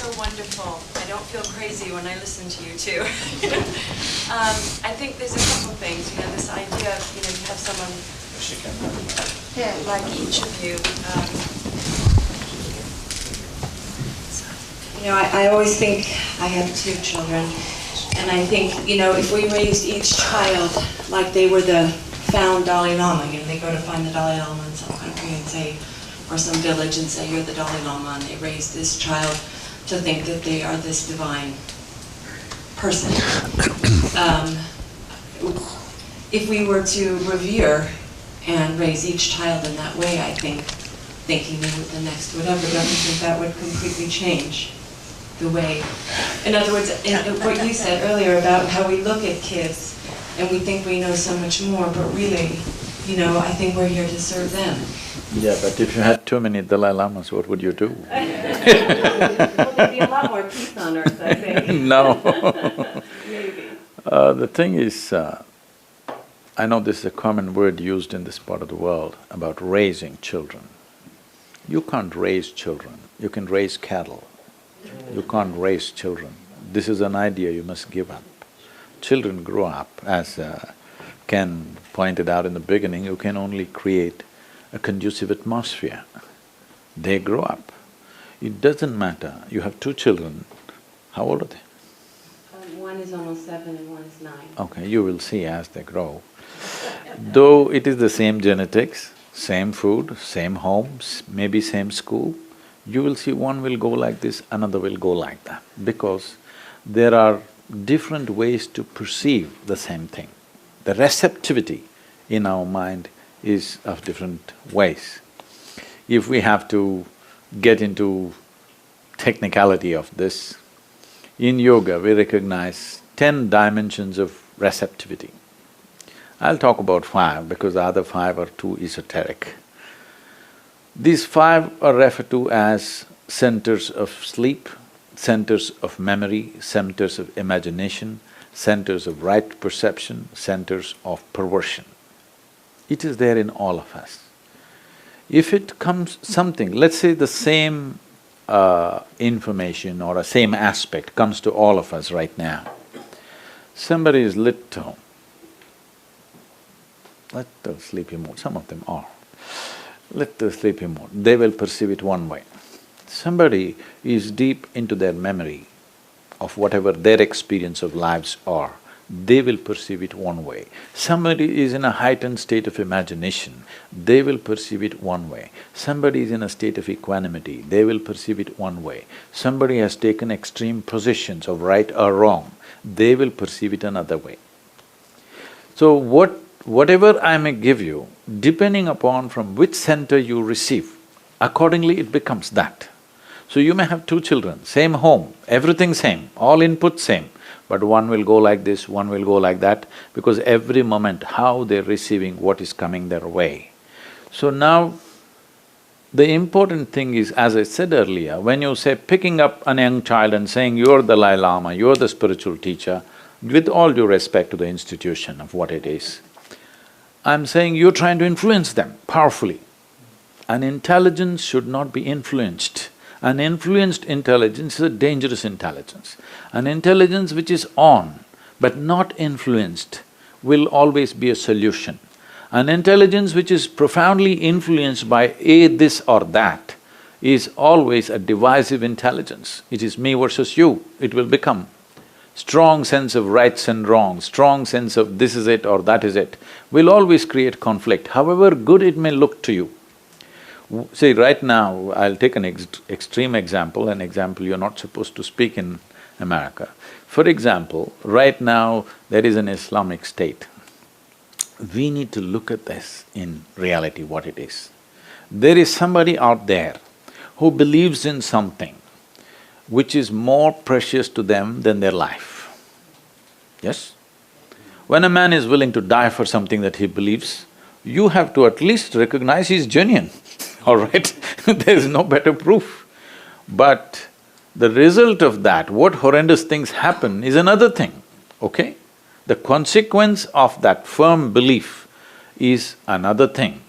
so wonderful. I don't feel crazy when I listen to you too. I think there's a couple things. This idea of you have someone like each of you. I always think I have 2 children, and I think if we raised each child like they were the found Dalai Lama, they go to find the Dalai Lama in some country and say, or some village and say, you're the Dalai Lama, and they raise this child to think that they are this divine person. If we were to revere and raise each child in that way, I think, thinking they were the next whatever, don't you think that would completely change the way? In other words, what you said earlier about how we look at kids and we think we know so much more, but really, I think we're here to serve them. Yeah, but if you had too many Dalai Lamas, what would you do? Well, there'd be a lot more peace on earth, I think. No. Maybe. The thing is, I know this is a common word used in this part of the world about raising children. You can't raise children, you can raise cattle. You can't raise children. This is an idea you must give up. Children grow up, as Ken pointed out in the beginning, you can only create a conducive atmosphere. They grow up. It doesn't matter, you have 2 children, how old are they? One is almost 7 and one is 9. Okay, you will see as they grow. Though it is the same genetics, same food, same homes, maybe same school, you will see one will go like this, another will go like that, because there are different ways to perceive the same thing. The receptivity in our mind is of different ways. If we have to get into technicality of this, in yoga we recognize 10 dimensions of receptivity. I'll talk about 5 because the other 5 are too esoteric. These 5 are referred to as centers of sleep, centers of memory, centers of imagination, centers of right perception, centers of perversion. It is there in all of us. If it comes something, let's say the same information or a same aspect comes to all of us right now. Somebody is little sleepy mood, some of them are, little sleepy mood, they will perceive it one way. Somebody is deep into their memory of whatever their experience of lives are, they will perceive it one way. Somebody is in a heightened state of imagination, they will perceive it one way. Somebody is in a state of equanimity, they will perceive it one way. Somebody has taken extreme positions of right or wrong, they will perceive it another way. So whatever I may give you, depending upon from which center you receive, accordingly it becomes that. So you may have 2 children, same home, everything same, all input same, but one will go like this, one will go like that, because every moment how they're receiving what is coming their way. So now, the important thing is, as I said earlier, when you say picking up a young child and saying, you're the Dalai Lama, you're the spiritual teacher, with all due respect to the institution of what it is, I'm saying you're trying to influence them powerfully. An intelligence should not be influenced. An influenced intelligence is a dangerous intelligence. An intelligence which is on but not influenced will always be a solution. An intelligence which is profoundly influenced by this or that is always a divisive intelligence. It is me versus you, it will become. Strong sense of rights and wrongs, strong sense of this is it or that is it, will always create conflict, however good it may look to you. See, right now, I'll take an extreme example, an example you're not supposed to speak in America. For example, right now there is an Islamic state. We need to look at this in reality, what it is. There is somebody out there who believes in something which is more precious to them than their life. Yes? When a man is willing to die for something that he believes, you have to at least recognize he's genuine, all right? There's no better proof. But the result of that, what horrendous things happen is another thing, okay? The consequence of that firm belief is another thing.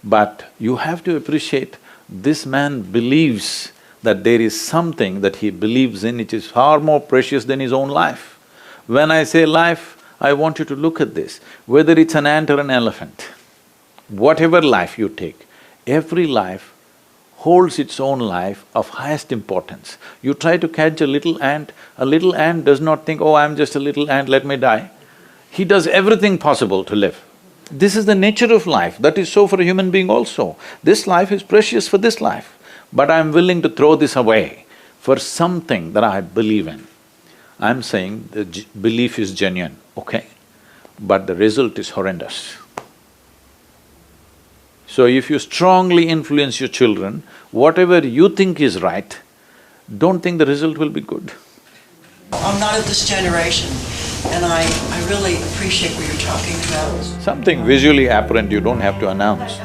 But you have to appreciate this man believes that there is something that he believes in which is far more precious than his own life. When I say life, I want you to look at this, whether it's an ant or an elephant, whatever life you take, every life holds its own life of highest importance. You try to catch a little ant does not think, oh, I'm just a little ant, let me die. He does everything possible to live. This is the nature of life, that is so for a human being also. This life is precious for this life, but I'm willing to throw this away for something that I believe in. I'm saying the belief is genuine, okay, but the result is horrendous. So if you strongly influence your children, whatever you think is right, don't think the result will be good. I'm not of this generation, and I really appreciate what you're talking about. Something visually apparent you don't have to announce.